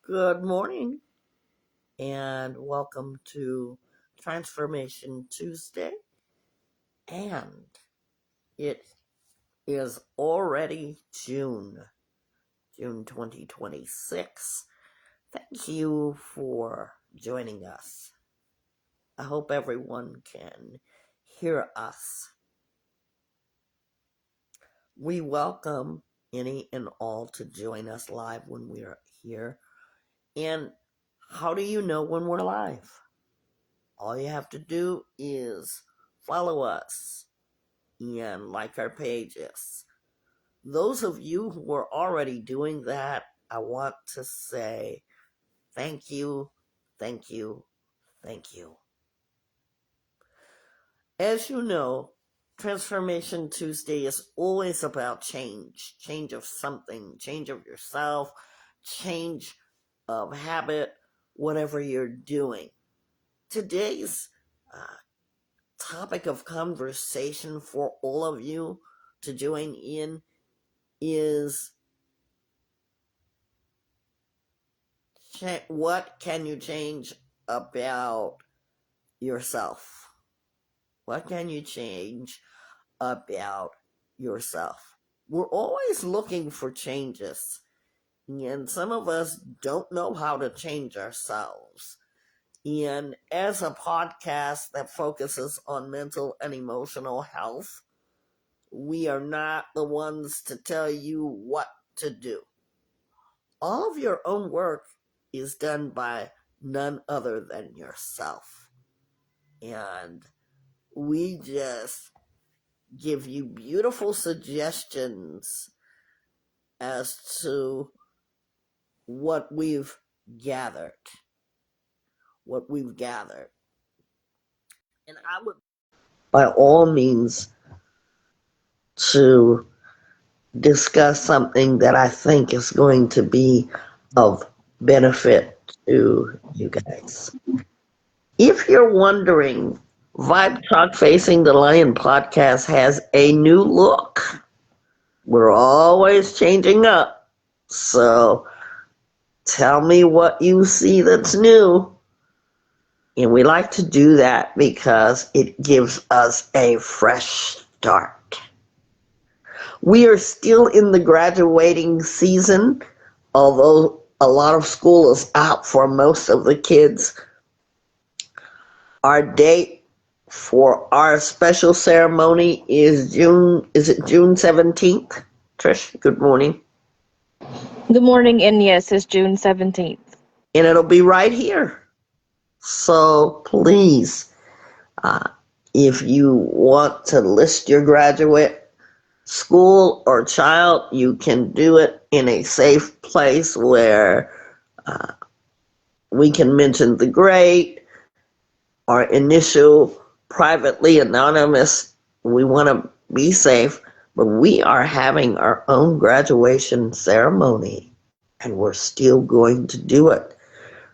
Good morning and welcome to Transformation Tuesday. And it is already June 2026. Thank you for joining us. I hope everyone can hear us. We welcome any and all to join us live when we're here. And how do you know when we're live? All you have to do is follow us and like our pages. Those of you who are already doing that, I want to say thank you, thank you, thank you. As you know, Transformation Tuesday is always about change of something, change of yourself, change of habit, whatever you're doing. Today's topic of conversation for all of you to join in is what can you change about yourself? What can you change about yourself? We're always looking for changes, and some of us don't know how to change ourselves. And as a podcast that focuses on mental and emotional health, we are not the ones to tell you what to do. All of your own work is done by none other than yourself. And we just give you beautiful suggestions as to what we've gathered. And I would, by all means, to discuss something that I think is going to be of benefit to you guys. If you're wondering, Vibe Talk Facing the Lion podcast has a new look. We're always changing up. So tell me what you see that's new. And we like to do that because it gives us a fresh start. We are still in the graduating season, although a lot of school is out for most of the kids. Our date for our special ceremony is June 17th? Trish, good morning. Good morning, and yes, it's June 17th. And it'll be right here. So please, if you want to list your graduate school or child, you can do it in a safe place where we can mention the grade, our initial, privately anonymous. We want to be safe, but we are having our own graduation ceremony, and we're still going to do it.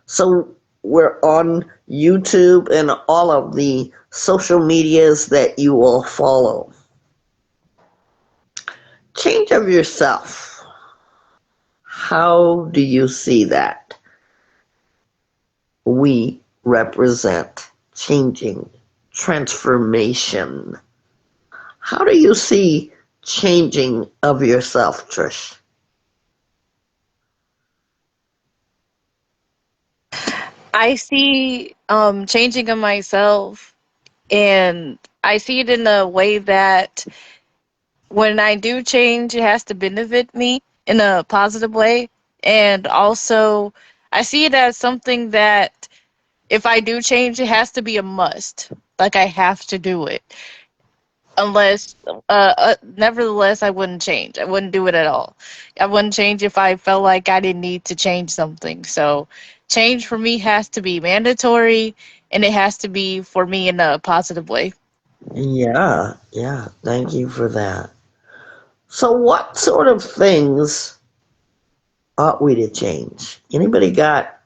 So we're on YouTube and all of the social medias that you will follow. Change of yourself. How do you see that? We represent changing, transformation. How do you see changing of yourself, Trish? I see changing of myself, and I see it in a way that when I do change, it has to benefit me in a positive way. And also, I see it as something that if I do change, it has to be a must. Like, I have to do it. Nevertheless, I wouldn't change. I wouldn't do it at all. I wouldn't change if I felt like I didn't need to change something. So, change for me has to be mandatory, and it has to be for me in a positive way. Yeah, thank you for that. So what sort of things ought we to change? Anybody got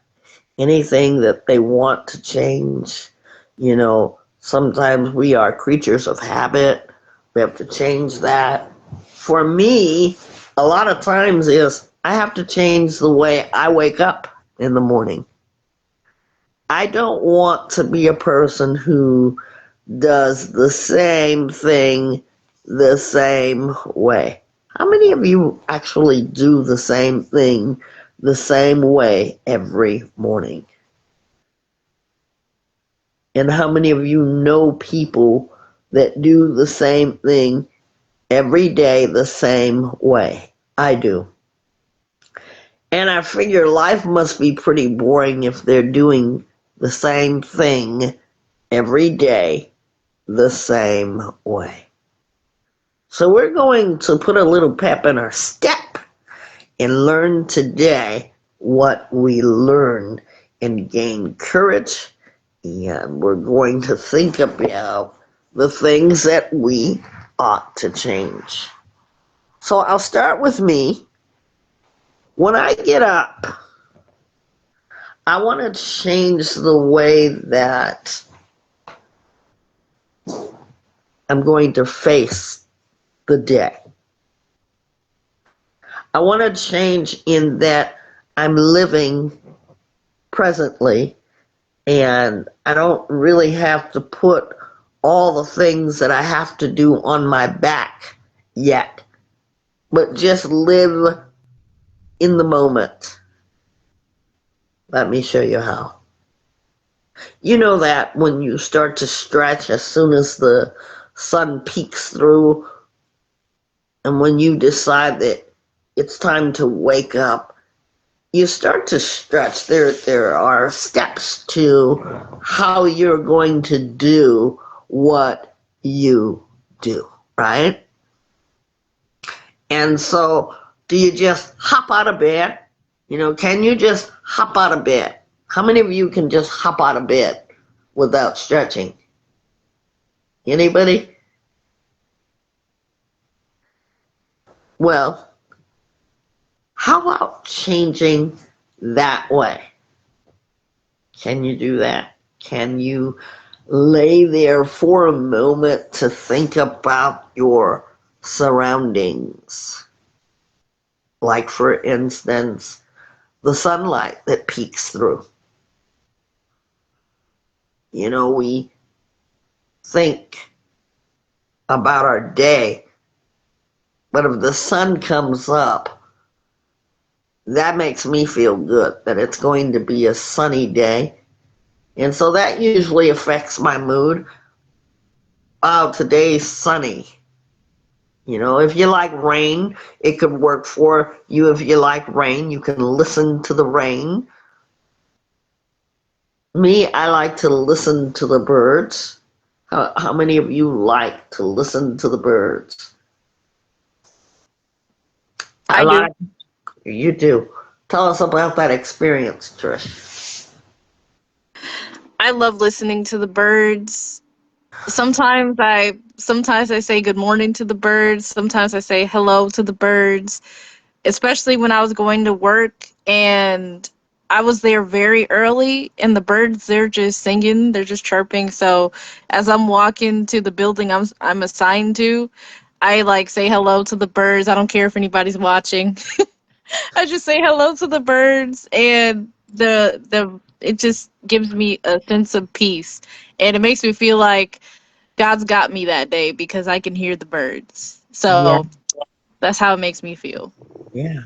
anything that they want to change? You know, sometimes we are creatures of habit. We have to change that. For me, a lot of times is I have to change the way I wake up. in the morning. I don't want to be a person who does the same thing the same way. How many of you actually do the same thing the same way every morning? And how many of you know people that do the same thing every day the same way? I do. And I figure life must be pretty boring if they're doing the same thing every day the same way. So we're going to put a little pep in our step and learn today what we learned and gain courage. And we're going to think about the things that we ought to change. So I'll start with me. When I get up, I want to change the way that I'm going to face the day. I want to change in that I'm living presently and I don't really have to put all the things that I have to do on my back yet, but just live in the moment. Let me show you how. You know that when you start to stretch as soon as the sun peeks through, and when you decide that it's time to wake up, you start to stretch. There are steps to how you're going to do what you do, right? And so, do you just hop out of bed? Can you just hop out of bed? How many of you can just hop out of bed without stretching? Anybody? Well, how about changing that way? Can you do that? Can you lay there for a moment to think about your surroundings? Like, for instance, the sunlight that peeks through. We think about our day, but if the sun comes up, that makes me feel good that it's going to be a sunny day. And so that usually affects my mood. Oh, today's sunny. If you like rain, it could work for you. If you like rain, you can listen to the rain. Me, I like to listen to the birds. How many of you like to listen to the birds? A I do. lot. You do. Tell us about that experience, Trish. I love listening to the birds. Sometimes I say good morning to the birds. Sometimes I say hello to the birds, especially when I was going to work and I was there very early and the birds, they're just singing, they're just chirping. So as I'm walking to the building I'm assigned to, I like say hello to the birds. I don't care if anybody's watching. I just say hello to the birds, and the it just gives me a sense of peace, and it makes me feel like God's got me that day because I can hear the birds. Yeah. So that's how it makes me feel. Yeah.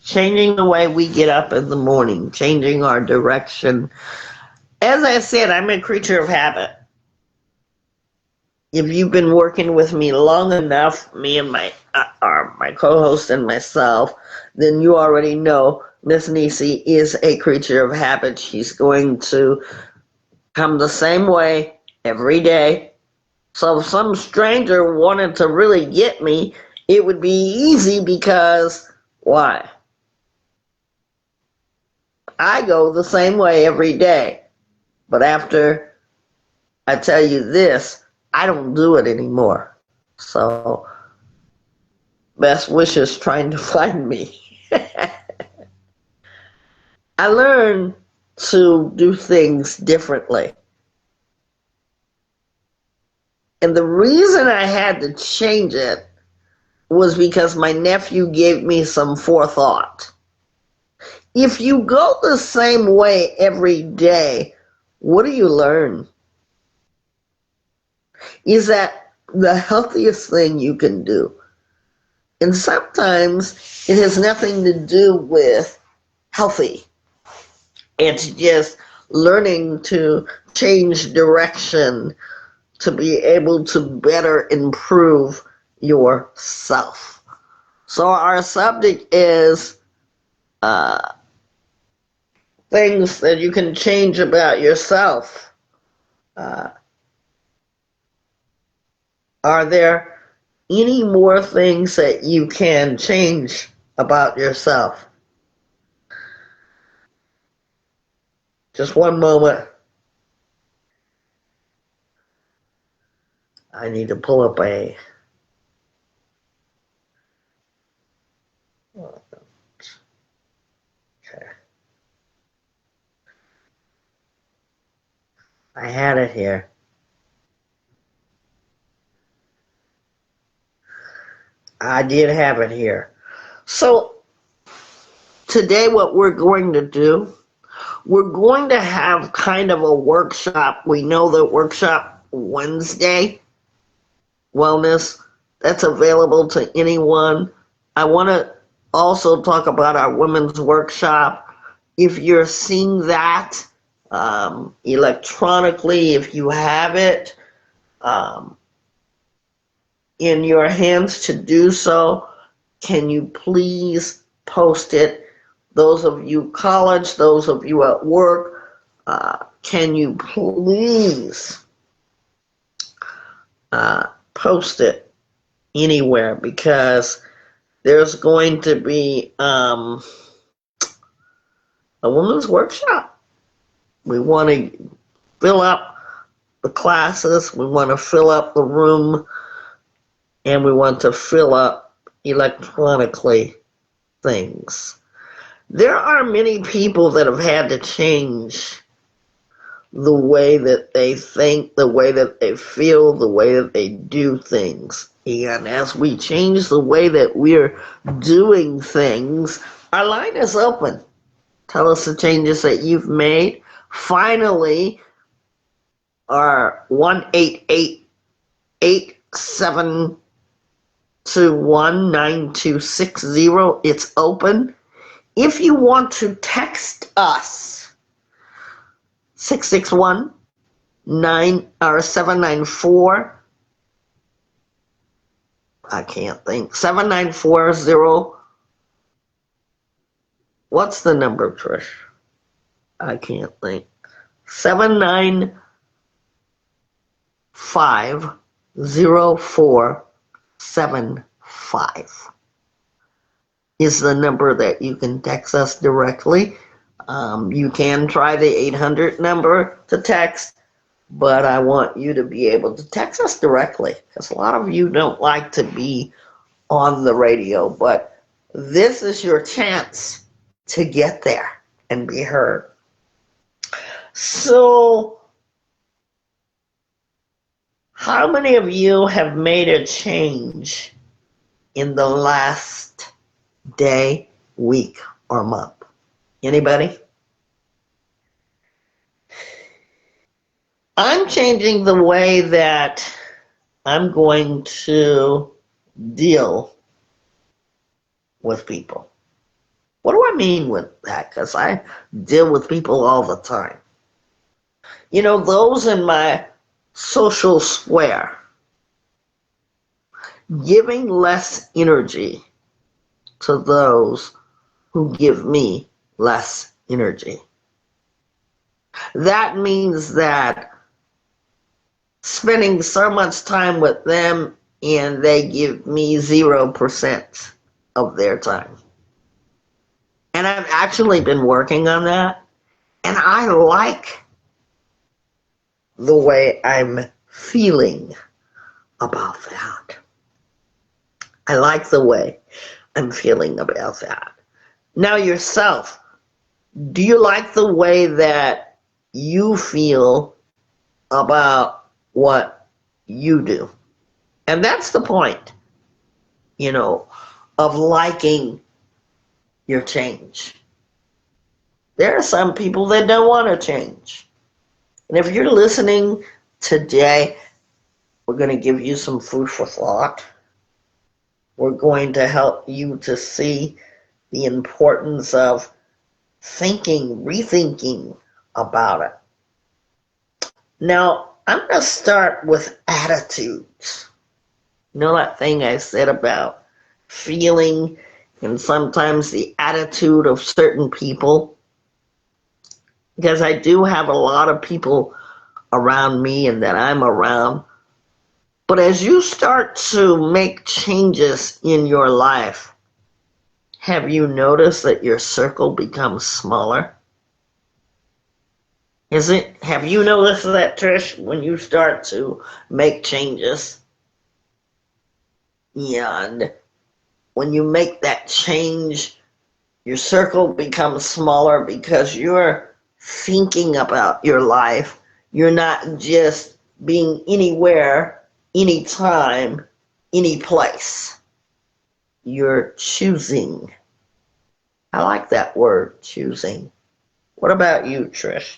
Changing the way we get up in the morning, changing our direction. As I said, I'm a creature of habit. If you've been working with me long enough, me and my co-host and myself, then you already know Miss Nisi is a creature of habit. She's going to come the same way every day. So if some stranger wanted to really get me, it would be easy because why? I go the same way every day. But after I tell you this, I don't do it anymore. So best wishes trying to find me. I learned to do things differently. And the reason I had to change it was because my nephew gave me some forethought. If you go the same way every day, what do you learn? Is that the healthiest thing you can do? And sometimes it has nothing to do with healthy. It's just learning to change direction to be able to better improve yourself. So our subject is things that you can change about yourself. Uh, are there any more things that you can change about yourself? Just one moment. I need to pull up a... Okay. I had it here. I did have it here. So today what we're going to do, we're going to have kind of a workshop. We know the workshop Wednesday wellness, that's available to anyone. I want to also talk about our women's workshop. If you're seeing that electronically, if you have it in your hands to do so, can you please post it? Those of you college, those of you at work, can you please post it anywhere, because there's going to be a women's workshop. We want to fill up the classes, we want to fill up the room, and we want to fill up electronically things. There are many people that have had to change the way that they think, the way that they feel, the way that they do things. And as we change the way that we're doing things, our line is open. Tell us the changes that you've made. Finally, our 1-888-871-9260, it's open. If you want to text us, 661-794, I can't think, 7940, what's the number, Trish? I can't think. 795-0475 is the number that you can text us directly. You can try the 800 number to text, but I want you to be able to text us directly, because a lot of you don't like to be on the radio, but this is your chance to get there and be heard. So, how many of you have made a change in the last day, week, or month? Anybody? I'm changing the way that I'm going to deal with people. What do I mean with that? Because I deal with people all the time. You know, those in my social square, giving less energy to those who give me less energy. That means that spending so much time with them and they give me 0% of their time. And I've actually been working on that, and I like the way I'm feeling about that. I like the way I'm feeling about that. Now yourself, do you like the way that you feel about what you do? And that's the point, you know, of liking your change. There are some people that don't want to change. And if you're listening today, we're going to give you some food for thought. We're going to help you to see the importance of thinking, rethinking about it. Now, I'm going to start with attitudes. You know that thing I said about feeling and sometimes the attitude of certain people? Because I do have a lot of people around me and that I'm around. But as you start to make changes in your life, have you noticed that your circle becomes smaller? Have you noticed that, Trish, when you start to make changes? And when you make that change, your circle becomes smaller because you're thinking about your life. You're not just being anywhere, anytime, any place. You're choosing. I like that word, choosing. What about you, Trish?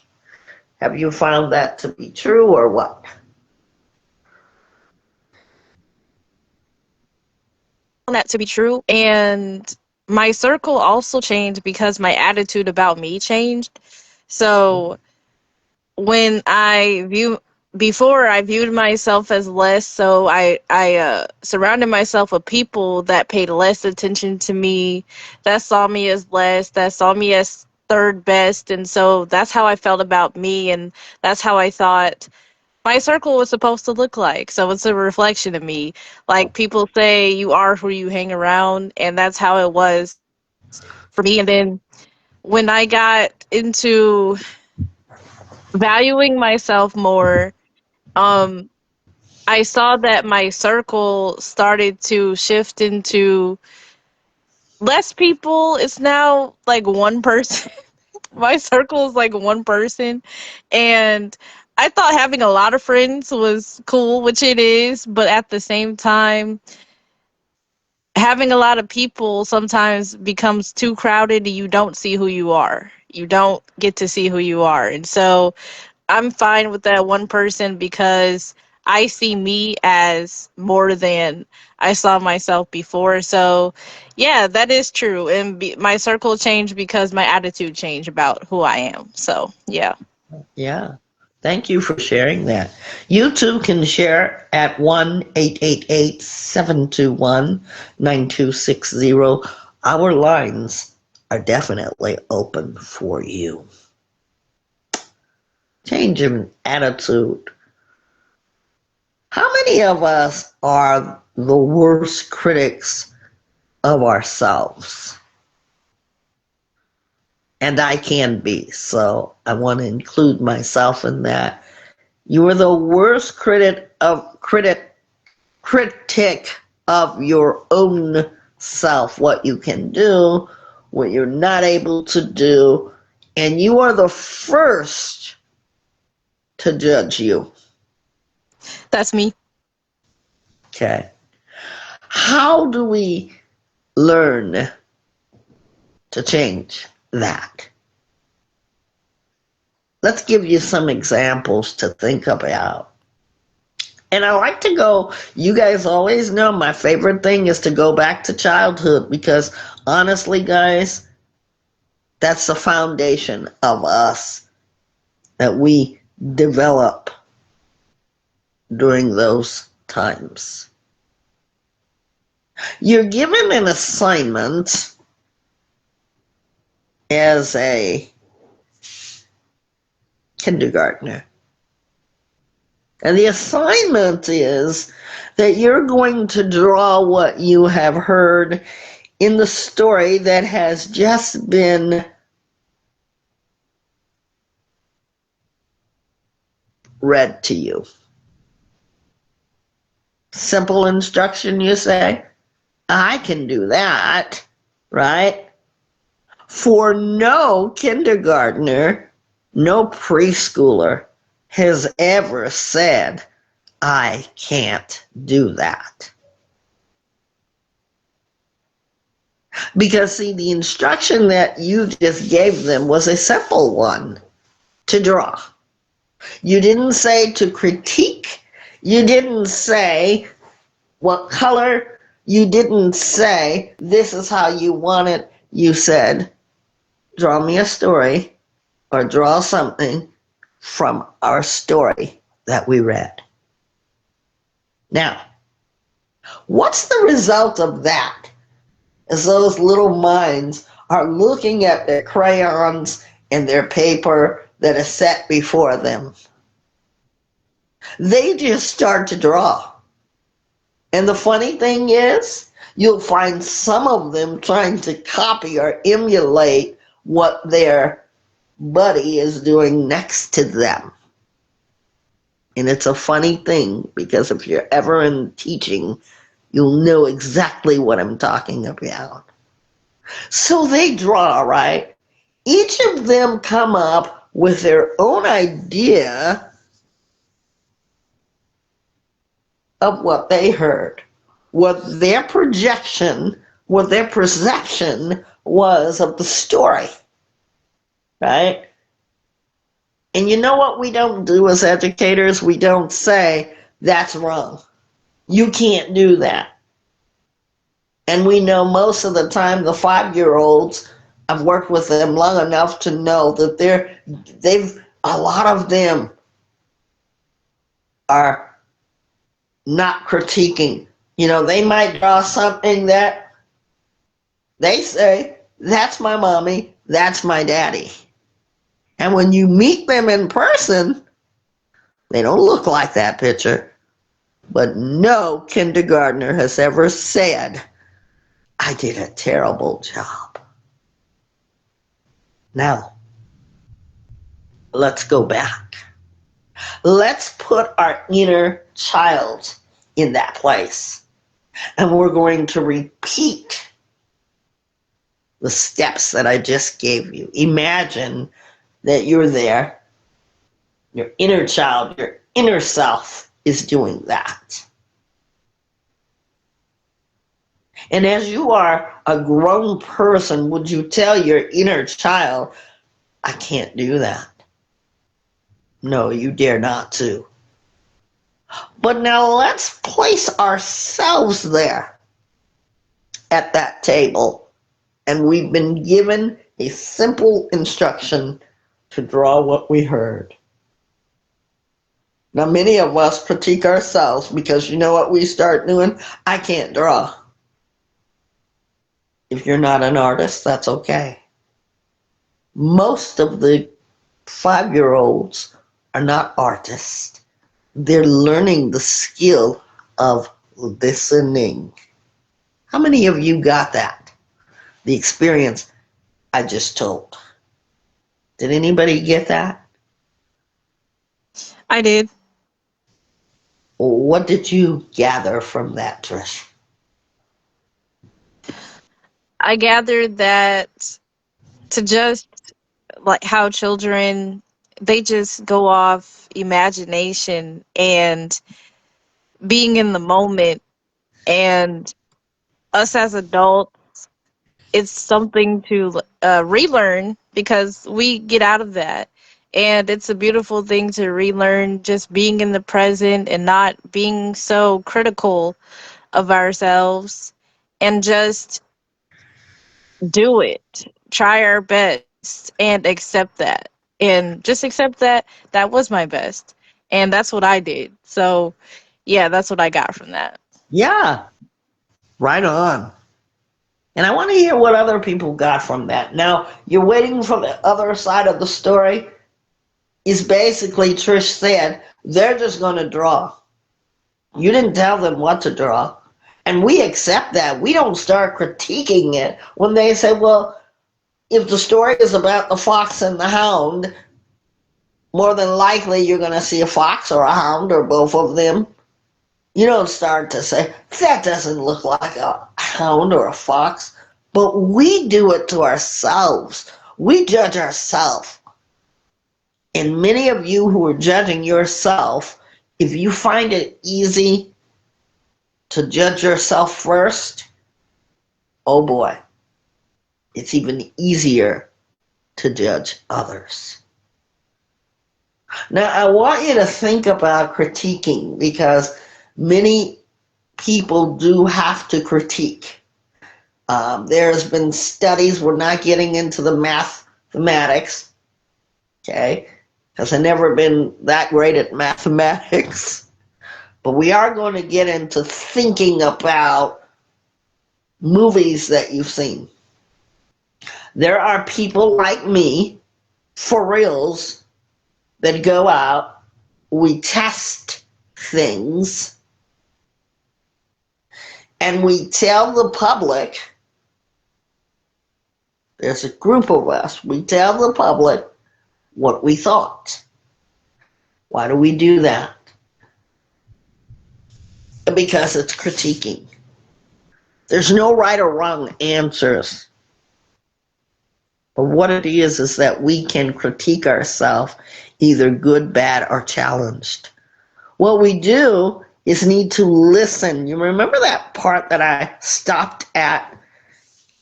Have you found that to be true or what? That to be true, and my circle also changed because my attitude about me changed. So when I view before I viewed myself as less, so I surrounded myself with people that paid less attention to me, that saw me as less, that saw me as third best, and so that's how I felt about me, and that's how I thought my circle was supposed to look like. So it's a reflection of me. Like people say, you are who you hang around, and that's how it was for me. And then when I got into valuing myself more, um, I saw that my circle started to shift into less people. It's now like one person. My circle is like one person. And I thought having a lot of friends was cool, which it is, but at the same time, having a lot of people sometimes becomes too crowded and you don't see who you are. You don't get to see who you are. And so I'm fine with that one person because I see me as more than I saw myself before. So, yeah, that is true. And my circle changed because my attitude changed about who I am. So, yeah. Yeah. Thank you for sharing that. You too can share at 1-888-721-9260. Our lines are definitely open for you. Change in attitude. How many of us are the worst critics of ourselves? And I can be, so I want to include myself in that. You are the worst critic of your own self, what you can do, what you're not able to do, and you are the first to judge you. That's me. Okay. How do we learn to change that? Let's give you some examples to think about. And I like to go, you guys always know my favorite thing is to go back to childhood because honestly, guys, that's the foundation of us that we develop during those times. You're given an assignment as a kindergartner. And the assignment is that you're going to draw what you have heard in the story that has just been read to you. Simple instruction, you say? I can do that, right? For no kindergartner, no preschooler has ever said, I can't do that. Because, see, the instruction that you just gave them was a simple one, to draw. You didn't say to critique. You didn't say what color. You didn't say this is how you want it. You said, draw me a story or draw something from our story that we read. Now, what's the result of that? As those little minds are looking at their crayons and their paper that is set before them, they just start to draw. And the funny thing is, you'll find some of them trying to copy or emulate what their buddy is doing next to them. And it's a funny thing, because if you're ever in teaching, you'll know exactly what I'm talking about. So they draw, right? Each of them come up with their own idea of what they heard, what their projection, what their perception was of the story, right? And you know what we don't do as educators? We don't say, that's wrong. You can't do that. And we know most of the time the 5-year-olds, I've worked with them long enough to know that a lot of them are not critiquing. You know, they might draw something that they say, that's my mommy, that's my daddy. And when you meet them in person, they don't look like that picture. But no kindergartner has ever said, I did a terrible job. Now, let's go back. Let's put our inner child in that place. And we're going to repeat the steps that I just gave you. Imagine that you're there. Your inner child, your inner self is doing that. And as you are a grown person, would you tell your inner child, I can't do that? No, you dare not to. But now let's place ourselves there at that table. And we've been given a simple instruction to draw what we heard. Now, many of us critique ourselves because you know what we start doing? I can't draw. If you're not an artist, that's okay. Most of the 5-year-olds are not artists. They're learning the skill of listening. How many of you got that? The experience I just told. Did anybody get that? I did. What did you gather from that, Trish? I gathered that to just like how children, they just go off imagination and being in the moment, and us as adults, it's something to relearn because we get out of that. And it's a beautiful thing to relearn just being in the present and not being so critical of ourselves, and just do it. Try our best and accept that. And just accept that that was my best. And that's what I did. So, yeah, that's what I got from that. Yeah, right on. And I want to hear what other people got from that. Now, you're waiting for the other side of the story. Is basically, Trish said, they're just going to draw. You didn't tell them what to draw. And we accept that. We don't start critiquing it when they say, well, if the story is about the fox and the hound, more than likely you're going to see a fox or a hound or both of them. You don't start to say, that doesn't look like a hound or a fox. But we do it to ourselves. We judge ourselves. And many of you who are judging yourself, if you find it easy to judge yourself first, oh boy, it's even easier to judge others. Now, I want you to think about critiquing, because many people do have to critique. There's been studies, we're not getting into the mathematics, okay, because I've never been that great at mathematics, but we are going to get into thinking about movies that you've seen. There are people like me, for reals, that go out, we test things, and we tell the public, there's a group of us, we tell the public what we thought. Why do we do that? Because it's critiquing. There's no right or wrong answers. But what it is that we can critique ourselves, either good, bad, or challenged. What we do is need to listen. You remember that part that I stopped at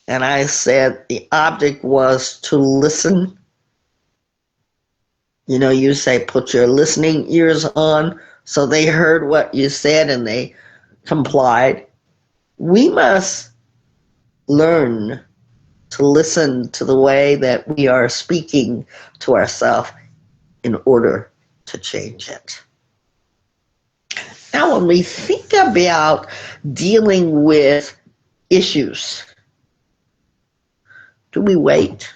and I said the object was to listen? You know, you say put your listening ears on, so they heard what you said and they complied. We must learn to listen to the way that we are speaking to ourselves in order to change it. Now, when we think about dealing with issues, do we wait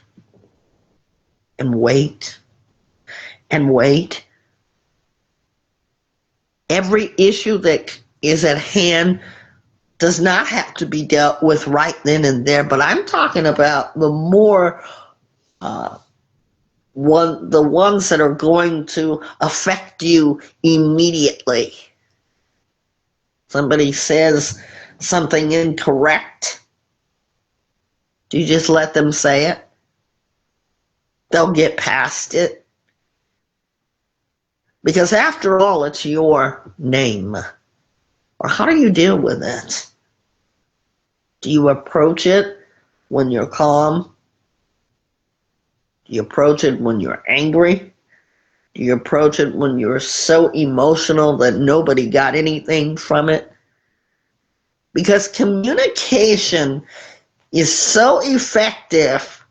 and wait and wait? Every issue that is at hand does not have to be dealt with right then and there, but I'm talking about the more the ones that are going to affect you immediately. Somebody says something incorrect. Do you just let them say it? They'll get past it. Because after all, it's your name. Or how do you deal with it? Do you approach it when you're calm? Do you approach it when you're angry? Do you approach it when you're so emotional that nobody got anything from it? Because communication is so effective.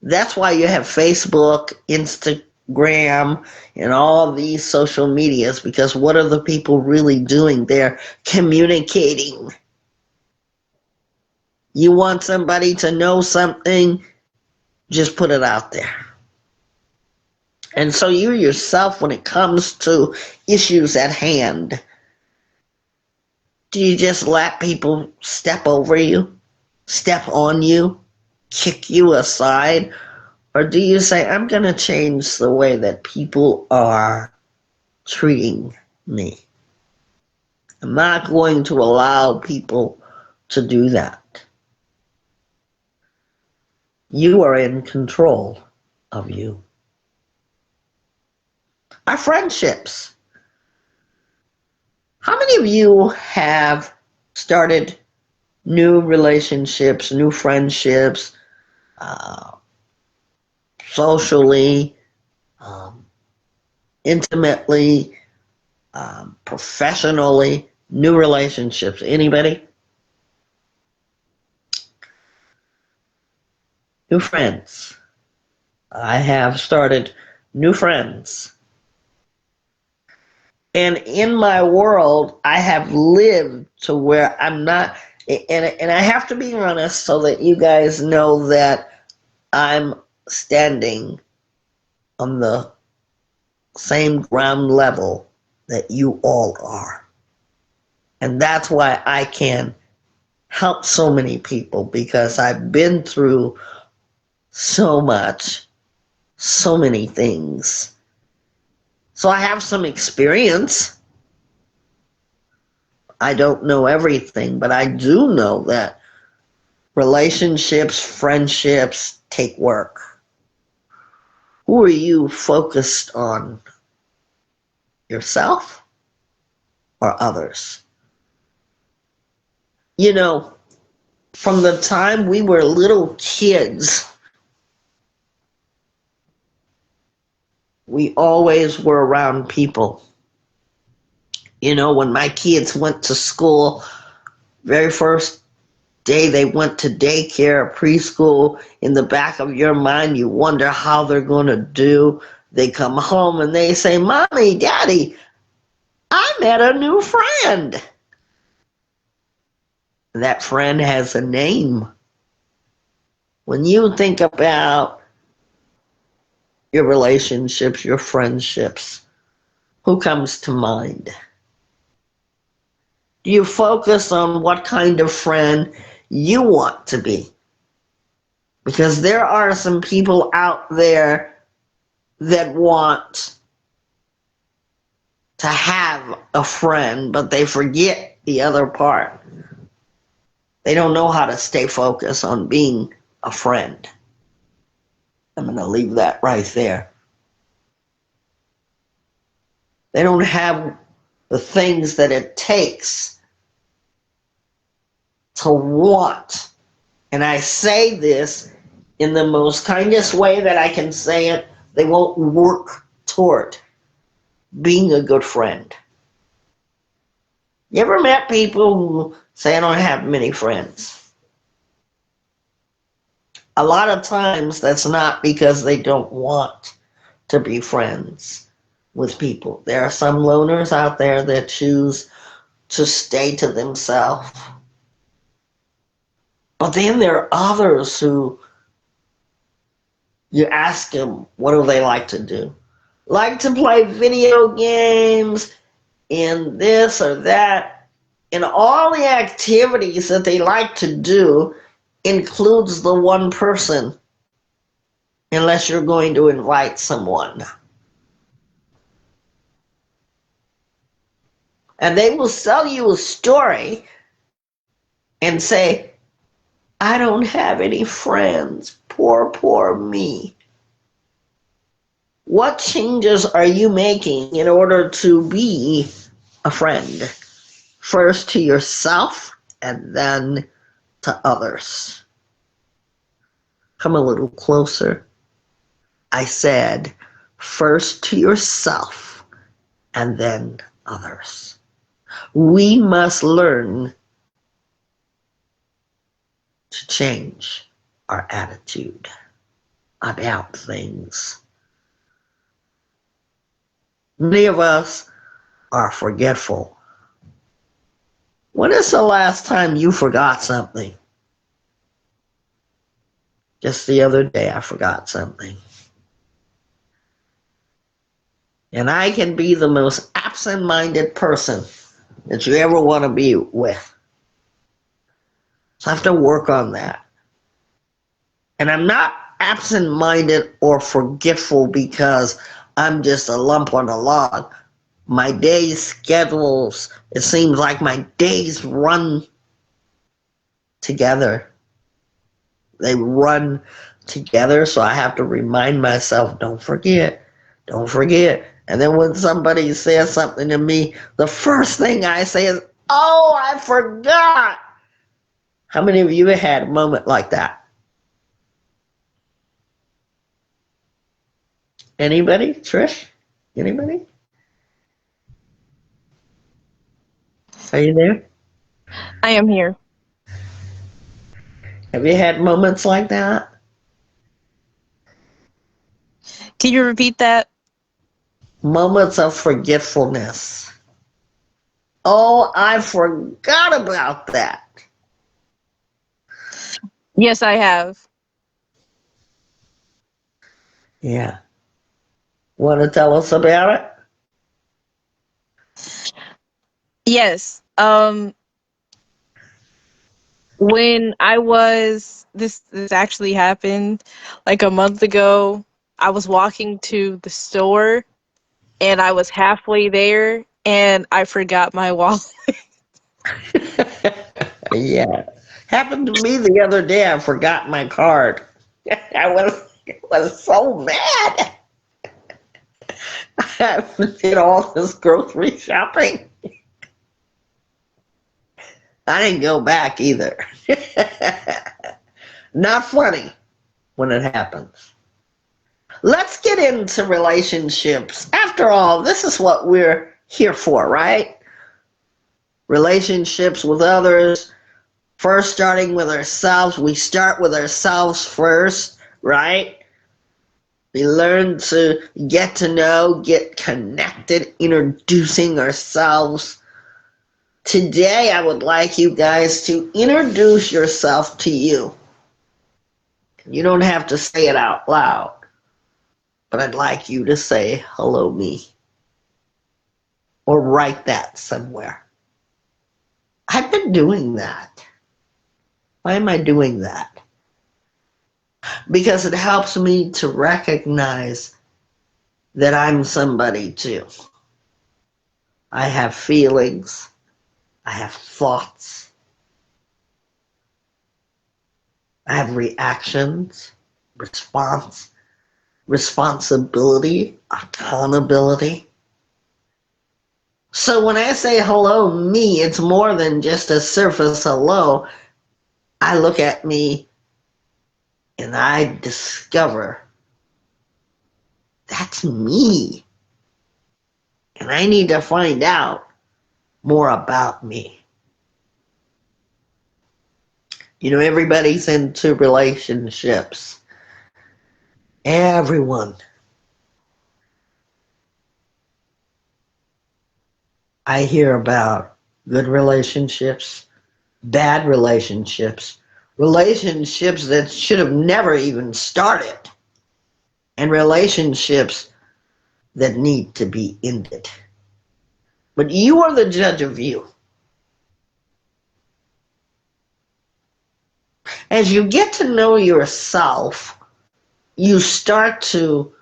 That's why you have Facebook, Instagram, and all these social medias, because what are the people really doing? They're communicating. You want somebody to know something, just put it out there. And so you yourself, when it comes to issues at hand, do you just let people step over you, step on you, kick you aside? Or do you say, I'm going to change the way that people are treating me? I'm not going to allow people to do that. You are in control of you. Our friendships. How many of you have started new relationships, new friendships, socially, intimately, professionally, new relationships? Anybody? New friends. I have started new friends. And in my world, I have lived to where I'm not, and I have to be honest so that you guys know that I'm standing on the same ground level that you all are. And that's why I can help so many people, because I've been through so much, so many things. So I have some experience. I don't know everything, but I do know that relationships, friendships take work. Who are you focused on? Yourself or others? You know, from the time we were little kids, we always were around people. You know, when my kids went to school, very first day they went to daycare, preschool, in the back of your mind, you wonder how they're going to do. They come home and they say, Mommy, Daddy, I met a new friend. That friend has a name. When you think about your relationships, your friendships, who comes to mind? Do you focus on what kind of friend you want to be? Because there are some people out there that want to have a friend, but they forget the other part. They don't know how to stay focused on being a friend. I'm going to leave that right there. They don't have the things that it takes to want. And I say this in the most kindest way that I can say it. They won't work toward being a good friend. You ever met people who say, I don't have many friends? A lot of times that's not because they don't want to be friends with people. There are some loners out there that choose to stay to themselves. But then there are others who you ask them, what do they like to do? Like to play video games and this or that. And all the activities that they like to do includes the one person, unless you're going to invite someone. And they will sell you a story and say, I don't have any friends. Poor, poor me. What changes are you making in order to be a friend? First to yourself and then to others. Come a little closer. I said, first to yourself and then others. We must learn to change our attitude about things. Many of us are forgetful. When is the last time you forgot something? Just the other day I forgot something. And I can be the most absent-minded person that you ever want to be with. So I have to work on that. And I'm not absent-minded or forgetful because I'm just a lump on a log. My day schedules, it seems like my days run together. They run together, so I have to remind myself, don't forget, don't forget. And then when somebody says something to me, the first thing I say is, oh, I forgot. How many of you have had a moment like that? Anybody? Trish? Anybody? Are you there? I am here. Have you had moments like that? Can you repeat that? Moments of forgetfulness. Oh, I forgot about that. Yes, I have. Yeah. Want to tell us about it? Yes. When I was this actually happened like a month ago. I was walking to the store and I was halfway there and I forgot my wallet. Yeah. Happened to me the other day. I forgot my card. I was so mad. I did all this grocery shopping. I didn't go back either. Not funny when it happens. Let's get into relationships. After all, this is what we're here for, right? Relationships with others. First, starting with ourselves. We start with ourselves first, right? We learn to get to know, get connected, introducing ourselves. Today, I would like you guys to introduce yourself to you. You don't have to say it out loud, but I'd like you to say, hello, me, or write that somewhere. I've been doing that. Why am I doing that? Because it helps me to recognize that I'm somebody too. I have feelings. I have thoughts. I have reactions, responsibility, accountability. So when I say hello, me, it's more than just a surface hello. I look at me and I discover that's me. And I need to find out more about me. You know, everybody's into relationships. Everyone. I hear about good relationships, bad relationships, relationships that should have never even started, and relationships that need to be ended. But you are the judge of you. As you get to know yourself, you start to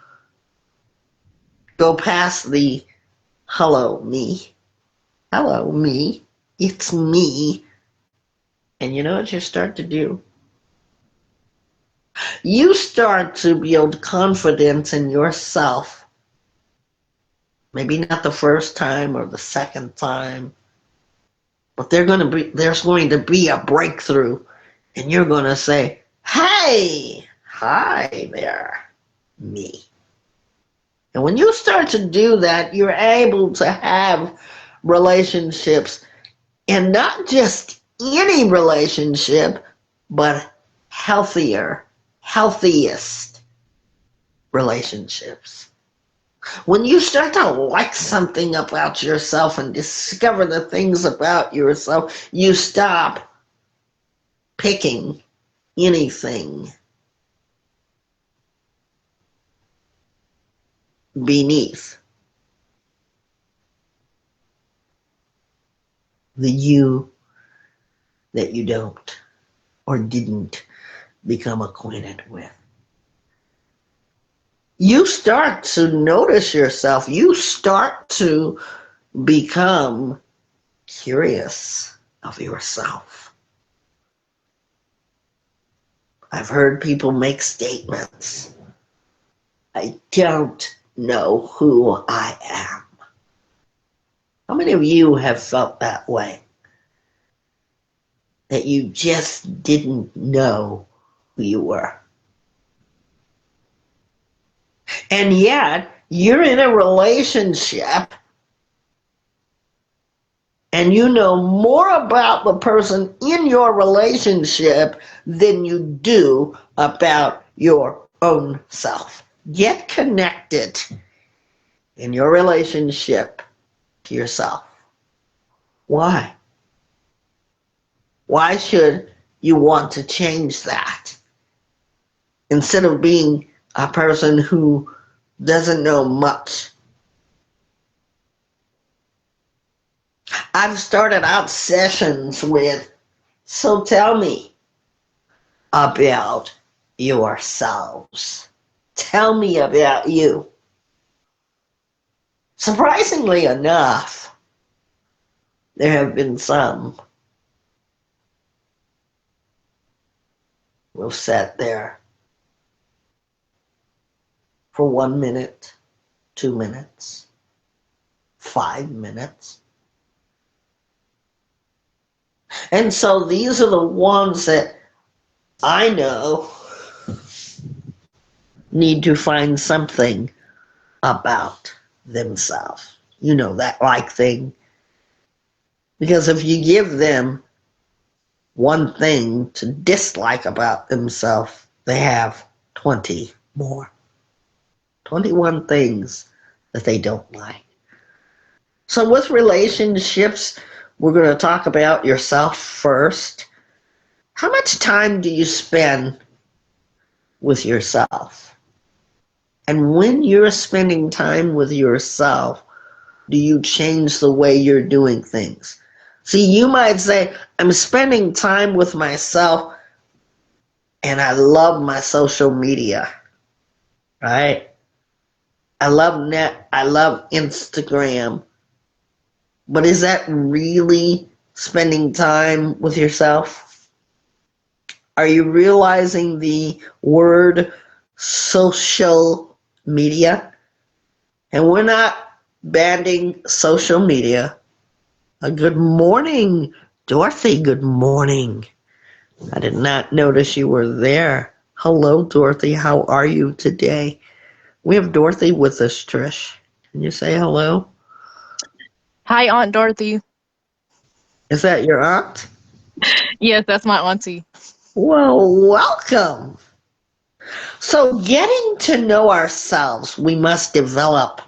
go past the hello, me. Hello, me. It's me. And you know what you start to do? You start to build confidence in yourself. Maybe not the first time or the second time, but there's going to be a breakthrough, and you're going to say, hey, hi there, me. And when you start to do that, you're able to have relationships, and not just any relationship, but healthiest relationships. When you start to like something about yourself and discover the things about yourself, you stop picking anything beneath the you that you don't or didn't become acquainted with. You start to notice yourself. You start to become curious of yourself. I've heard people make statements. I don't know who I am. How many of you have felt that way? That you just didn't know who you were. And yet, you're in a relationship and you know more about the person in your relationship than you do about your own self. Get connected in your relationship to yourself. Why? Why should you want to change that? Instead of being a person who doesn't know much. I've started out sessions with, so tell me about yourselves. Tell me about you. Surprisingly enough, there have been some who have sat there for 1 minute, 2 minutes, 5 minutes. And so these are the ones that I know need to find something about themselves. You know, that like thing. Because if you give them one thing to dislike about themselves, they have 20 more. 21 things that they don't like. So with relationships, we're going to talk about yourself first. How much time do you spend with yourself? And when you're spending time with yourself, do you change the way you're doing things? See, you might say, I'm spending time with myself and I love my social media, right? I love Instagram. But is that really spending time with yourself? Are you realizing the word social media? And we're not banning social media. Good morning, Dorothy. Good morning. I did not notice you were there. Hello, Dorothy. How are you today? We have Dorothy with us, Trish. Can you say hello? Hi, Aunt Dorothy. Is that your aunt? Yes, that's my auntie. Well, welcome. So, getting to know ourselves, we must develop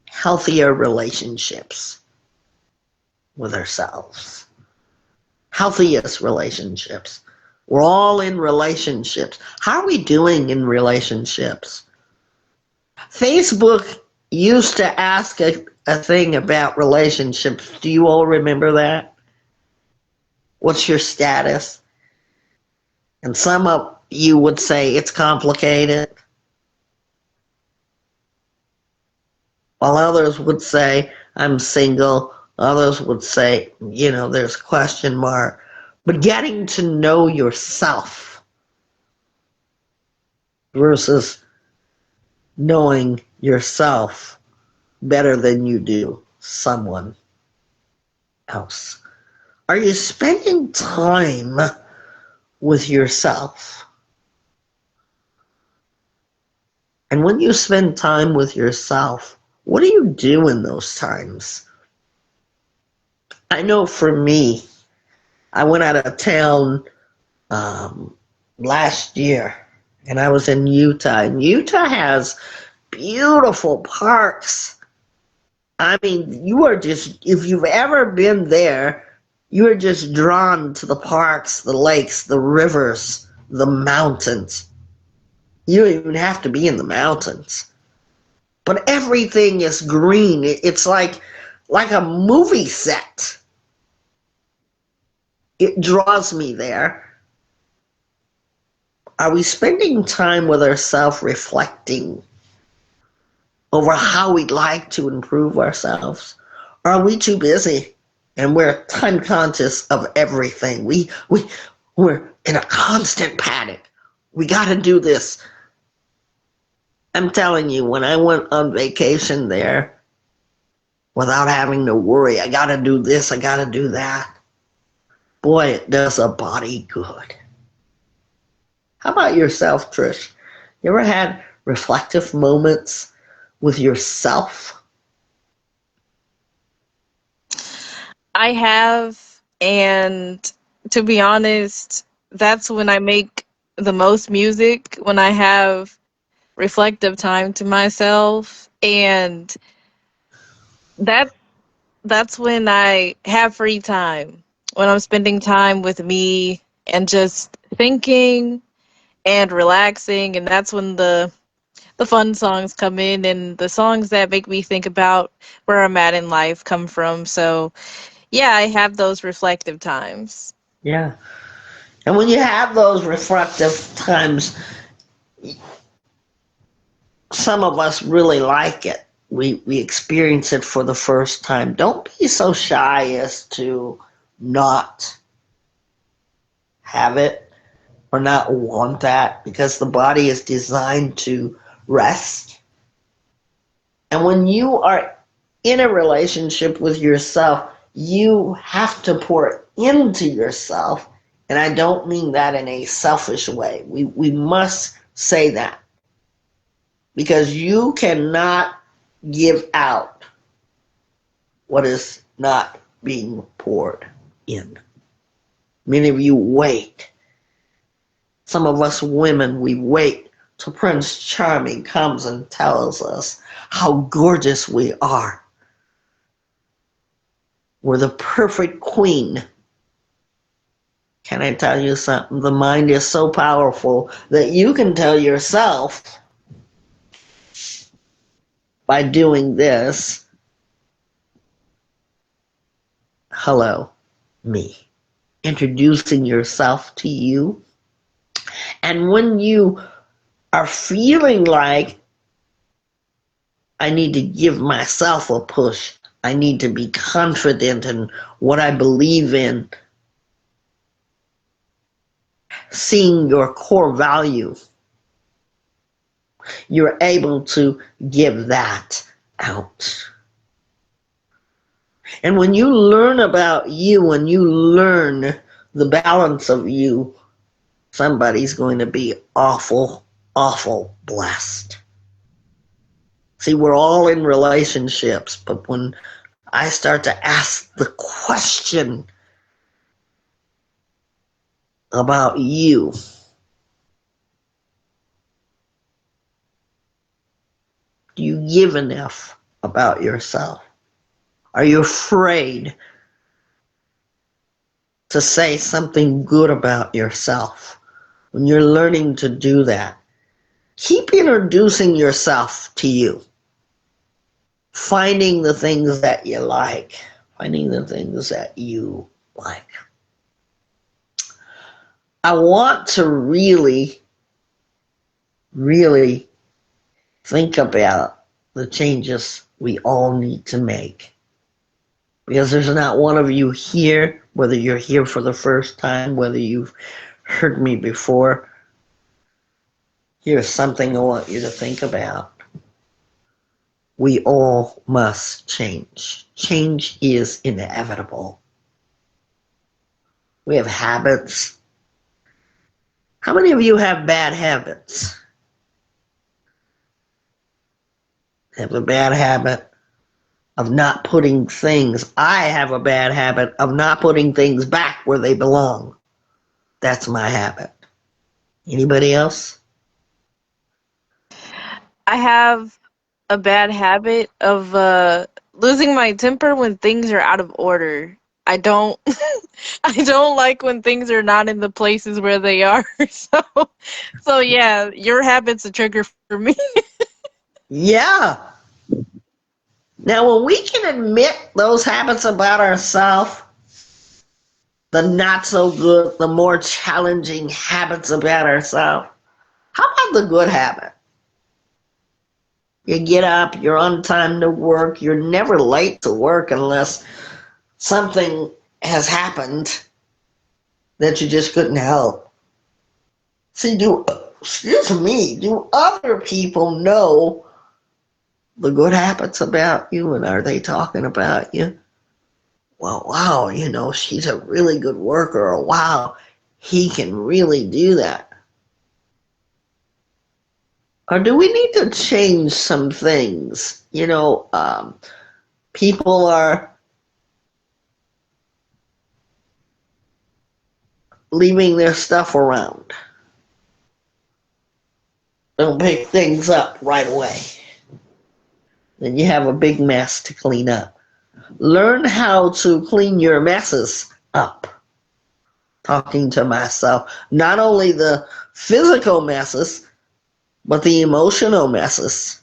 healthier relationships with ourselves. Healthiest relationships. We're all in relationships. How are we doing in relationships? Facebook used to ask a thing about relationships. Do you all remember that? What's your status? And some of you would say it's complicated, while others would say I'm single. Others would say, there's a question mark. But getting to know yourself versus knowing yourself better than you do someone else. Are you spending time with yourself? And when you spend time with yourself, what do you do in those times? I know for me, I went out of town last year, and I was in Utah. And Utah has beautiful parks. I mean, if you've ever been there, you are just drawn to the parks, the lakes, the rivers, the mountains. You don't even have to be in the mountains. But everything is green. It's like a movie set. It draws me there. Are we spending time with ourselves reflecting over how we'd like to improve ourselves? Or are we too busy and we're time conscious of everything? We're in a constant panic. We got to do this. I'm telling you, when I went on vacation there, without having to worry, I got to do this, I got to do that. Boy, it does a body good. How about yourself, Trish? You ever had reflective moments with yourself? I have, and to be honest, that's when I make the most music, when I have reflective time to myself, and that that's when I have free time, when I'm spending time with me and just thinking and relaxing, and that's when the fun songs come in and the songs that make me think about where I'm at in life come from. So yeah, I have those reflective times. Yeah. And when you have those reflective times, some of us really like it. We experience it for the first time. Don't be so shy as to not have it or not want that, because the body is designed to rest. And when you are in a relationship with yourself, you have to pour into yourself, and I don't mean that in a selfish way. We must say that because you cannot give out what is not being poured in. Many of you wait. Some of us women, we wait till Prince Charming comes and tells us how gorgeous we are. We're the perfect queen. Can I tell you something? The mind is so powerful that you can tell yourself by doing this, hello, me. Introducing yourself to you. And when you are feeling like I need to give myself a push, I need to be confident in what I believe in, seeing your core value, you're able to give that out. And when you learn about you and you learn the balance of you, somebody's going to be awful, awful blessed. See, we're all in relationships, but when I start to ask the question about you, do you give enough about yourself? Are you afraid to say something good about yourself? When you're learning to do that, keep introducing yourself to you. Finding the things that you like. Finding the things that you like. I want to really, really think about the changes we all need to make. Because there's not one of you here, whether you're here for the first time, whether you've heard me before, here's something I want you to think about. We all must change. Change is inevitable. We have habits. How many of you have bad habits? Have a bad habit of not putting things. I have a bad habit of not putting things back where they belong. That's my habit. Anybody else? I have a bad habit of losing my temper when things are out of order. I don't I don't like when things are not in the places where they are. So yeah, your habit's a trigger for me. Yeah. Now, when we can admit those habits about ourselves, the not so good, the more challenging habits about ourselves, how about the good habit? You get up, you're on time to work, you're never late to work unless something has happened that you just couldn't help. See, do other people know the good habits about you, and are they talking about you? Well, wow, she's a really good worker, or wow, he can really do that. Or do we need to change some things? People are leaving their stuff around. Don't pick things up right away. Then you have a big mess to clean up. Learn how to clean your messes up. Talking to myself, not only the physical messes, but the emotional messes.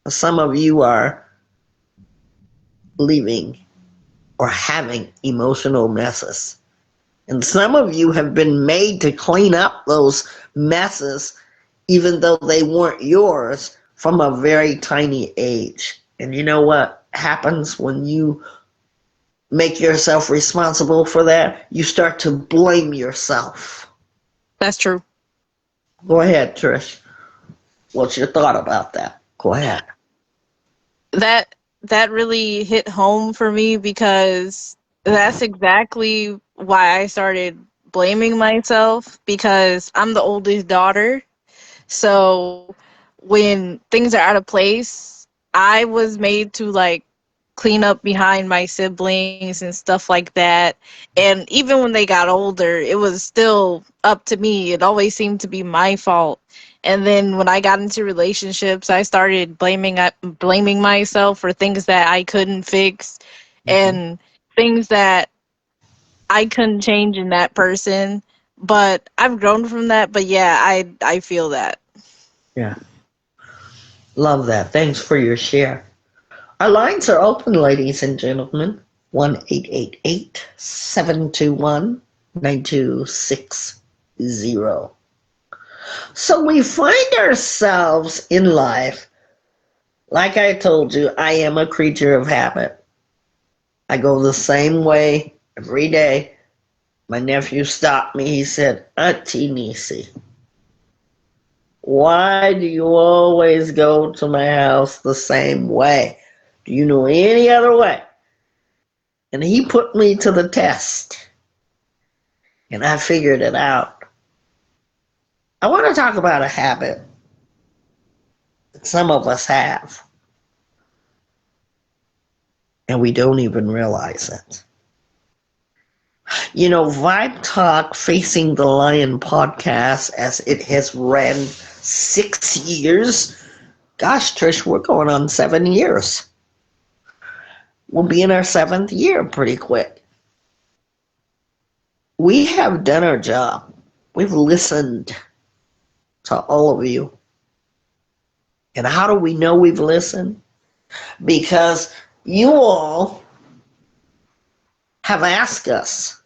Some of you are leaving or having emotional messes. And some of you have been made to clean up those messes, even though they weren't yours, from a very tiny age. And you know what happens when you make yourself responsible for that? You start to blame yourself. That's true. Go ahead, Trish. What's your thought about that? Go ahead. That really hit home for me because That's exactly why I started blaming myself, because I'm the oldest daughter. So when things are out of place, I was made to like clean up behind my siblings and stuff like that. And even when they got older, it was still up to me. It always seemed to be my fault. And then when I got into relationships, I started blaming myself for things that I couldn't fix Mm-hmm. and things that I couldn't change in that person. But I've grown from that. But yeah, I feel that. Yeah, love that. Thanks for your share. Our lines are open, ladies and gentlemen. 1-888-721-9260. So we find ourselves in life, like I told you, I am a creature of habit. I go the same way every day. My nephew stopped me. He said, Auntie Nisi, why do you always go to my house the same way? Do you know any other way? And he put me to the test, and I figured it out. I want to talk about a habit that some of us have, and we don't even realize it. You know, Vibe Talk Facing the Lion podcast, as it has ran 6 years. Gosh, Trish, we're going on 7 years. We'll be in our seventh year pretty quick. We have done our job. We've listened to all of you. And how do we know we've listened? Because you all have asked us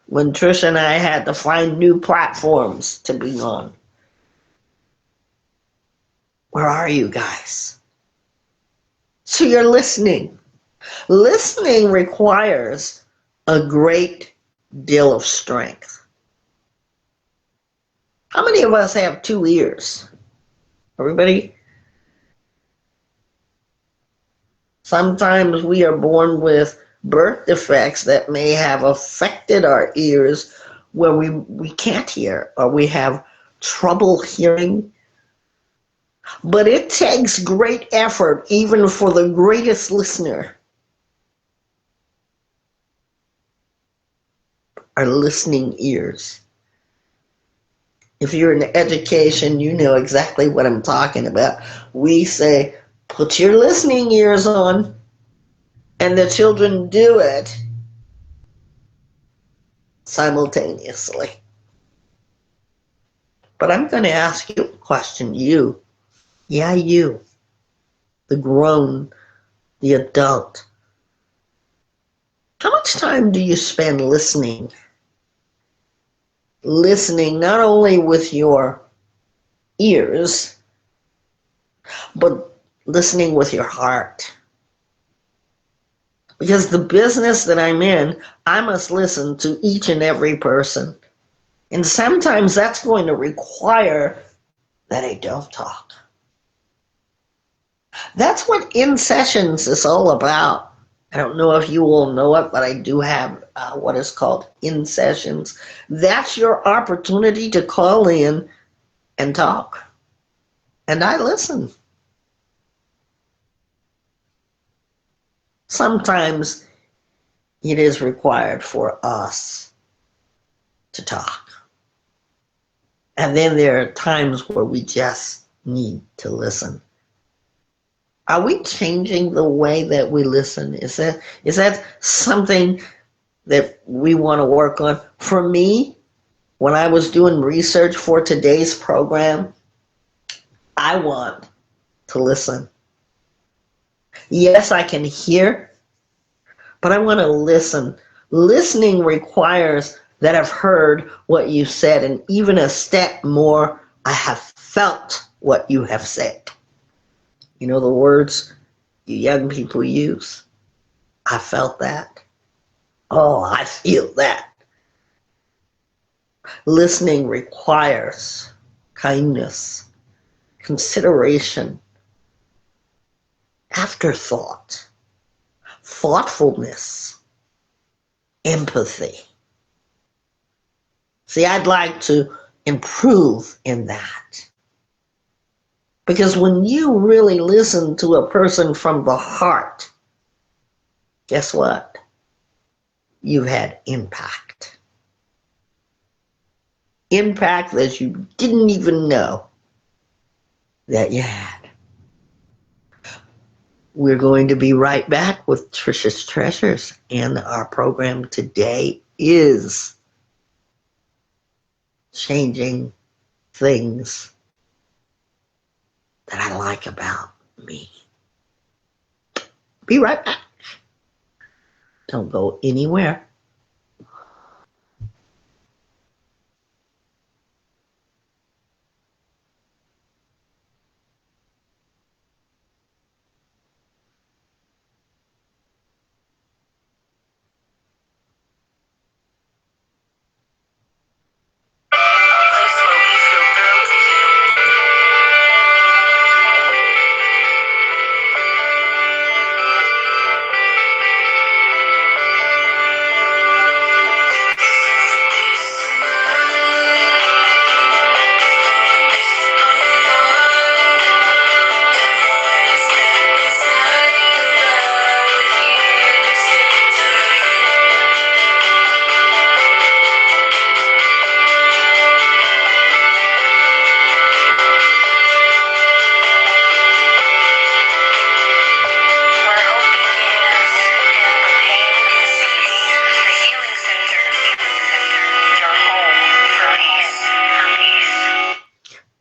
when Trish and I had to find new platforms to be on. Where are you guys? So you're listening. Listening requires a great deal of strength. How many of us have 2 ears? Everybody? Sometimes we are born with birth defects that may have affected our ears where we can't hear or we have trouble hearing. But it takes great effort even for the greatest listener. Our listening ears. If you're in education, you know exactly what I'm talking about. We say, put your listening ears on, and the children do it simultaneously. But I'm going to ask you a question. You, yeah, you, the grown, the adult. How much time do you spend listening? Listening not only with your ears, but listening with your heart. Because the business that I'm in, I must listen to each and every person. And sometimes that's going to require that I don't talk. That's what In Sessions is all about. I don't know if you all know it, but I do have what is called In Sessions. That's your opportunity to call in and talk. And I listen. Sometimes it is required for us to talk. And then there are times where we just need to listen. Are we changing the way that we listen? Is that something that we want to work on? For me, when I was doing research for today's program, I want to listen. Yes, I can hear, but I want to listen. Listening requires that I've heard what you said, and even a step more, I have felt what you have said. You know the words you young people use? I felt that. Oh, I feel that. Listening requires kindness, consideration, afterthought, thoughtfulness, empathy. See, I'd like to improve in that. Because when you really listen to a person from the heart, guess what? You had impact. Impact that you didn't even know that you had. We're going to be right back with Trisha's Treasures, and our program today is changing things that I like about me. Be right back. Don't go anywhere.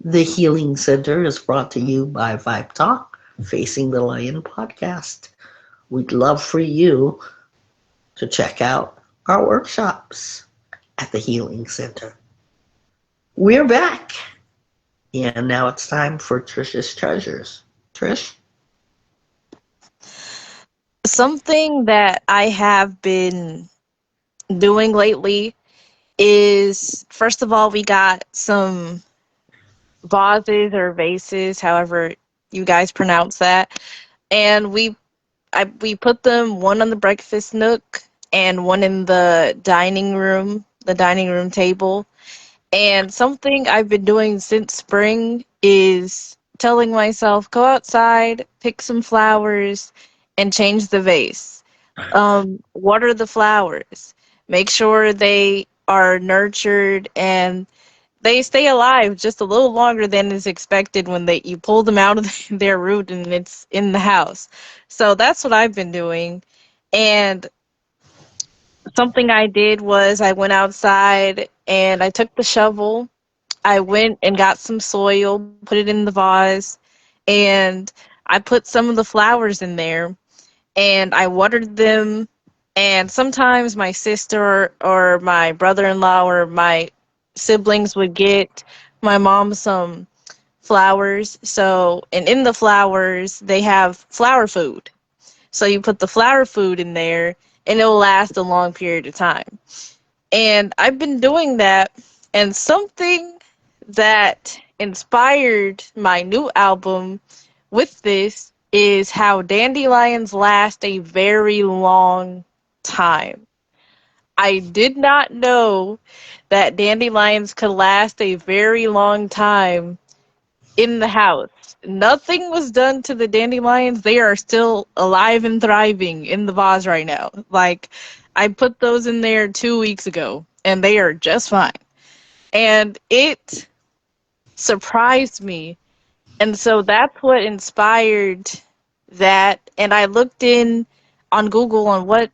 The Healing Center is brought to you by Vibe Talk, Facing the Lion podcast. We'd love for you to check out our workshops at the Healing Center. We're back, and now it's time for Trisha's Treasures. Trish? Something that I have been doing lately is, first of all, we got some vases or vases, however you guys pronounce that, and we put them one on the breakfast nook and one in the dining room table. And something I've been doing since spring is telling myself, go outside, pick some flowers, and change the vase. Water the flowers. Make sure they are nurtured and they stay alive just a little longer than is expected when you pull them out of their root and it's in the house. So that's what I've been doing. And something I did was I went outside and I took the shovel. I went and got some soil, put it in the vase, and I put some of the flowers in there and I watered them. And sometimes my sister or my brother-in-law or my siblings would get my mom some flowers. So, and in the flowers, they have flower food. So you put the flower food in there and it will last a long period of time. And I've been doing that, and something that inspired my new album with this is how dandelions last a very long time. I did not know that dandelions could last a very long time in the house. Nothing was done to the dandelions. They are still alive and thriving in the vase right now. Like, I put those in there 2 weeks ago, and they are just fine. And it surprised me. And so that's what inspired that. And I looked in on Google on what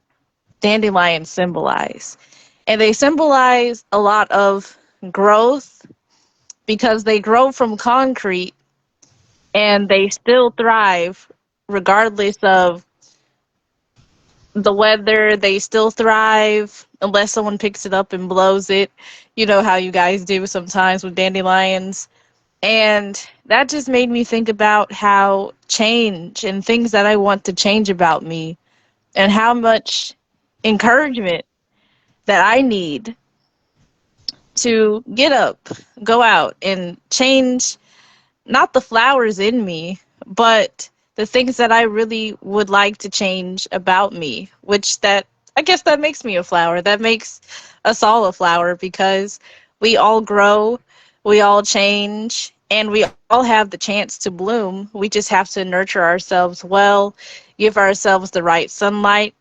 dandelions symbolize. And they symbolize a lot of growth because they grow from concrete and they still thrive regardless of the weather. They still thrive unless someone picks it up and blows it. You know how you guys do sometimes with dandelions. And that just made me think about how change and things that I want to change about me and how much encouragement that I need to get up, go out and change not the flowers in me, but the things that I really would like to change about me, which that I guess that makes me a flower. That makes us all a flower because we all grow, we all change, and we all have the chance to bloom. We just have to nurture ourselves well, give ourselves the right sunlight,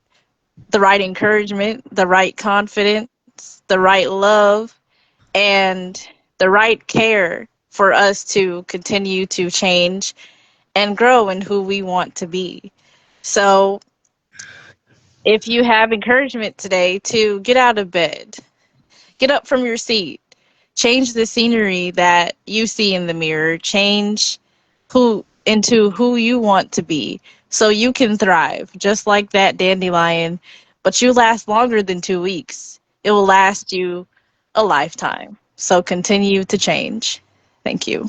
the right encouragement, the right confidence, the right love, and the right care for us to continue to change and grow in who we want to be. So, if you have encouragement today to get out of bed, get up from your seat, change the scenery that you see in the mirror, change who into who you want to be so you can thrive just like that dandelion, but you last longer than 2 weeks. It will last you a lifetime. So continue to change. Thank you.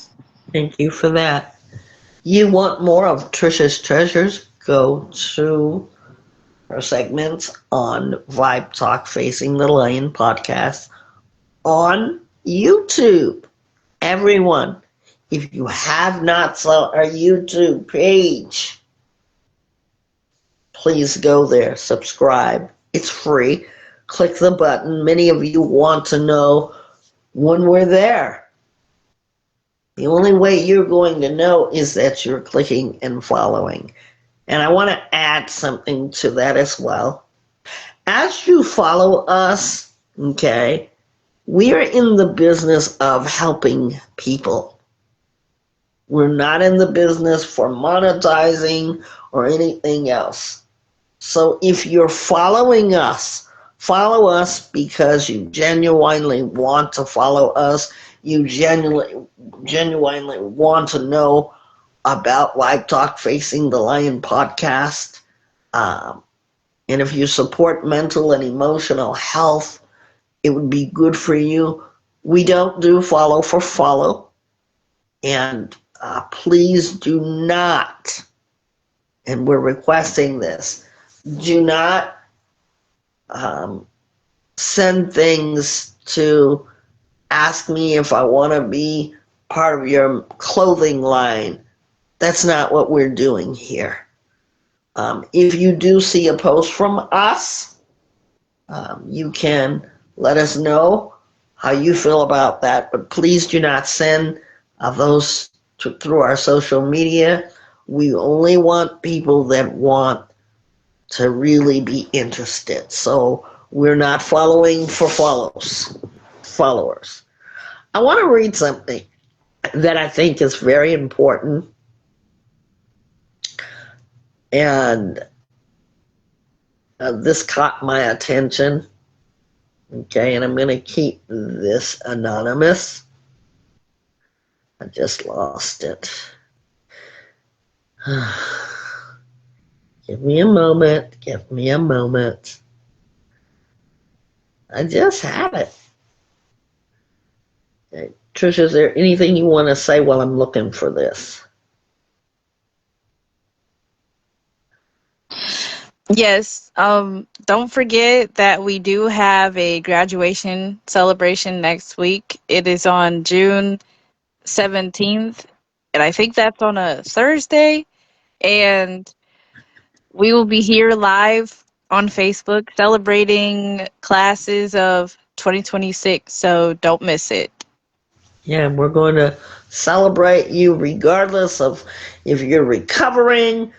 Thank you for that. You want more of Trisha's treasures? Go to her segments on Vibe Talk Facing the Lion podcast on YouTube. Everyone, if you have not saw our YouTube page, please go there, subscribe. It's free. Click the button. Many of you want to know when we're there. The only way you're going to know is that you're clicking and following. And I want to add something to that as well. As you follow us, okay, we are in the business of helping people. We're not in the business for monetizing or anything else. So if you're following us, follow us because you genuinely want to follow us. You genuinely want to know about Live Talk Facing the Lion podcast. And if you support mental and emotional health, it would be good for you. We don't do follow for follow. And please do not, and we're requesting this, do not send things to ask me if I want to be part of your clothing line. That's not what we're doing here. If you do see a post from us, you can let us know how you feel about that, but please do not send those through our social media. We only want people that want to really be interested. So we're not following for followers. I want to read something that I think is very important. And this caught my attention. Okay, and I'm going to keep this anonymous. I just lost it. Give me a moment. Give me a moment. I just had it. Okay. Tricia, is there anything you want to say while I'm looking for this? Yes. Don't forget that we do have a graduation celebration next week. It is on June 17th, and I think that's on a Thursday. And we will be here live on Facebook celebrating classes of 2026, so don't miss it. Yeah, we're going to celebrate you regardless of if you're recovering.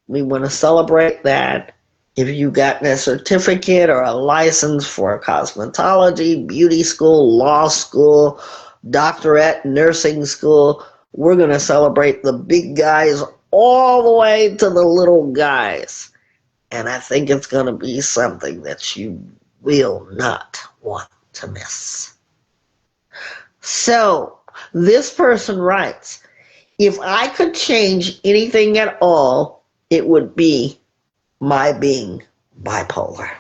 We want to celebrate that. If you've gotten a certificate or a license for cosmetology, beauty school, law school, doctorate, nursing school, we're going to celebrate the big guys all the way to the little guys. And I think it's going to be something that you will not want to miss. So, this person writes, if I could change anything at all, it would be my being bipolar.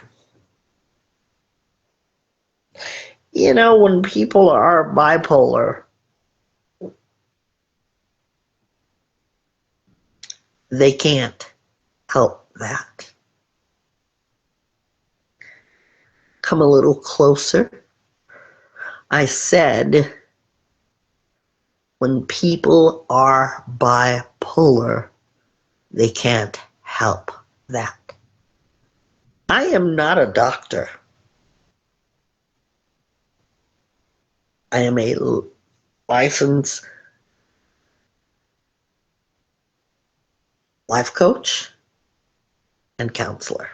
You know, when people are bipolar, they can't help that. Come a little closer. I said, when people are bipolar, they can't help that. I am not a doctor. I am a licensed life coach and counselor.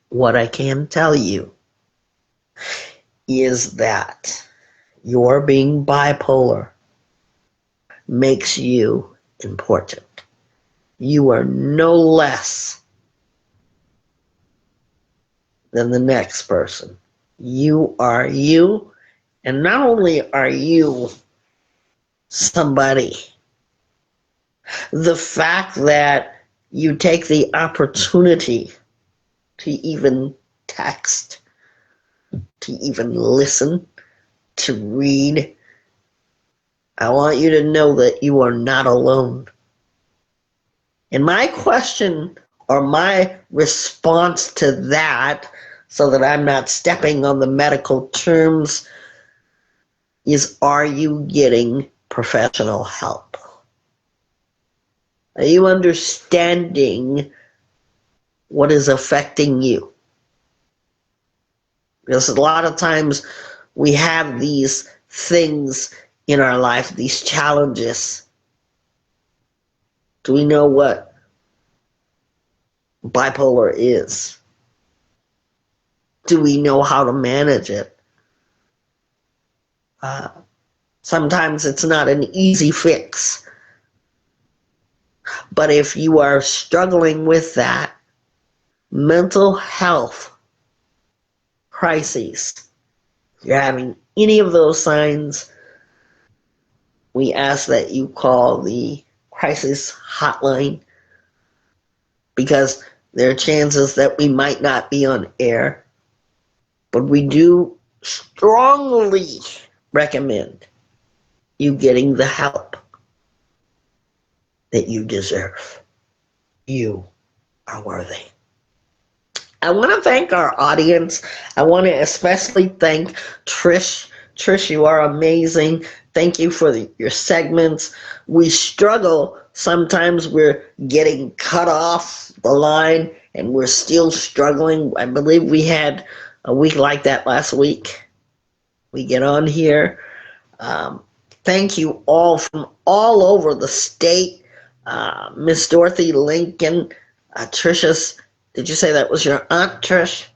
What I can tell you is that your being bipolar makes you important. You are no less than the next person. You are you, and not only are you somebody, the fact that you take the opportunity to even text, to even listen, to read, I want you to know that you are not alone. And my question or my response to that, so that I'm not stepping on the medical terms, is, are you getting professional help? Are you understanding what is affecting you? Because a lot of times we have these things in our life, these challenges. Do we know what bipolar is? Do we know how to manage it? Sometimes it's not an easy fix. But if you are struggling with that, mental health crises, if you're having any of those signs, we ask that you call the crisis hotline, because there are chances that we might not be on air, but we do strongly recommend you getting the help that you deserve. You are worthy. I want to thank our audience. I want to especially thank Trish. Trish, you are amazing. Thank you for your segments. We struggle. Sometimes we're getting cut off the line and we're still struggling. I believe we had a week like that last week. We get on here. Thank you all from all over the state. Miss Dorothy Lincoln, Trisha's, did you say that was your aunt, Trish?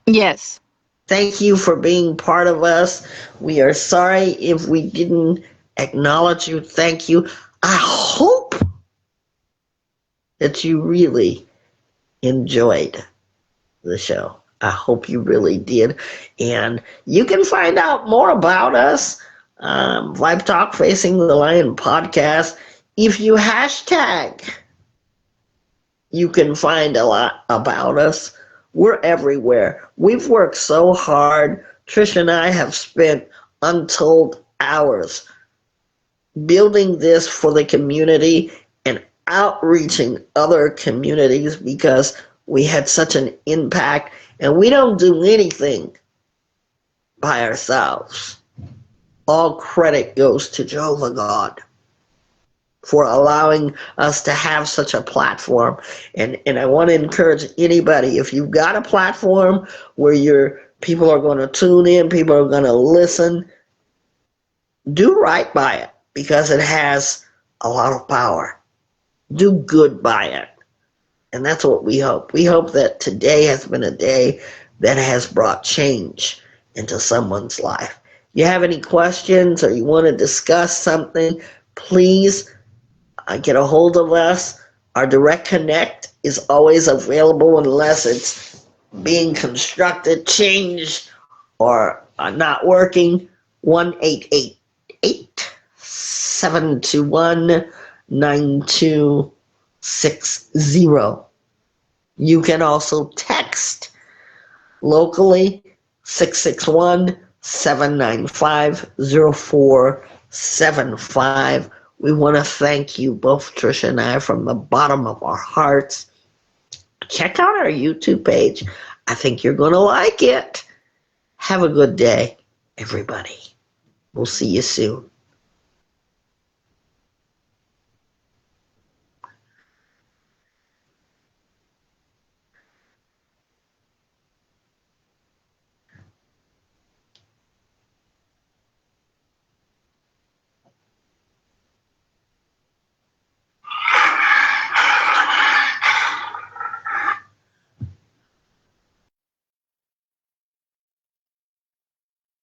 Yes. Thank you for being part of us. We are sorry if we didn't acknowledge you. Thank you. I hope that you really enjoyed the show. I hope you really did. And you can find out more about us, Vibe Talk Facing the Lion podcast. If you hashtag, you can find a lot about us. We're everywhere. We've worked so hard. Trish and I have spent untold hours building this for the community and outreaching other communities, because we had such an impact, and we don't do anything by ourselves. All credit goes to Jehovah God for allowing us to have such a platform. And I want to encourage anybody, if you've got a platform where people are going to tune in, people are going to listen, do right by it, because it has a lot of power. Do good by it. And that's what we hope. We hope that today has been a day that has brought change into someone's life. If you have any questions or you want to discuss something, please get a hold of us. Our direct connect is always available unless it's being constructed, changed, or not working. 1-888-721-9260. You can also text locally 661-795-0475. We want to thank you both, Trisha and I, from the bottom of our hearts. Check out our YouTube page. I think you're going to like it. Have a good day, everybody. We'll see you soon.